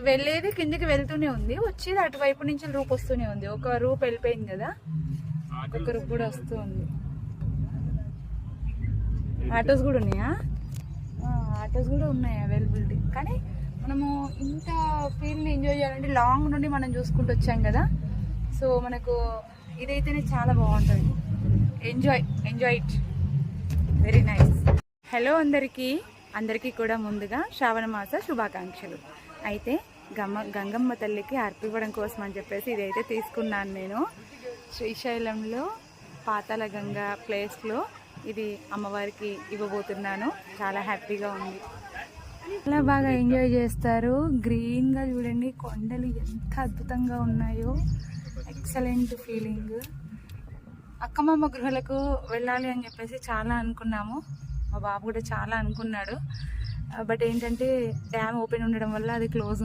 వెళ్ళేది కిందికి వెళ్తూనే ఉంది, వచ్చేది అటువైపు నుంచి రూప్ వస్తూనే ఉంది. ఒక రూప్ వెళ్ళిపోయింది కదా, ఒక రూప్ కూడా వస్తూ ఉంది. ఆటోస్ కూడా ఉన్నాయా? ఆటోస్ కూడా ఉన్నాయి అవైలబిలిటీ. కానీ మనము ఇంత ఫీల్ని ఎంజాయ్ చేయాలంటే లాంగ్ నుండి మనం చూసుకుంటూ వచ్చాం కదా, సో మనకు ఇదైతేనే చాలా బాగుంటుంది. Enjoy it, very nice. Hello అందరికీ కూడా ముందుగా శ్రావణ మాస శుభాకాంక్షలు. అయితే గంగమ్మ తల్లికి అర్పివ్వడం కోసం అని చెప్పేసి ఇదైతే తీసుకున్నాను నేను. శ్రీశైలంలో పాతాళ గంగ ప్లేస్లో ఇది అమ్మవారికి ఇవ్వబోతున్నాను. చాలా హ్యాపీగా ఉంది, చాలా బాగా ఎంజాయ్ చేస్తారు. గ్రీన్గా చూడండి, కొండలు ఎంత అద్భుతంగా ఉన్నాయో, ఎక్సలెంట్ ఫీలింగ్. అక్కమ్మ గృహలకు వెళ్ళాలి అని చెప్పేసి చాలా అనుకున్నాము, మా బాబు కూడా చాలా అనుకున్నాడు. బట్ ఏంటంటే డ్యామ్ ఓపెన్ ఉండడం వల్ల అది క్లోజ్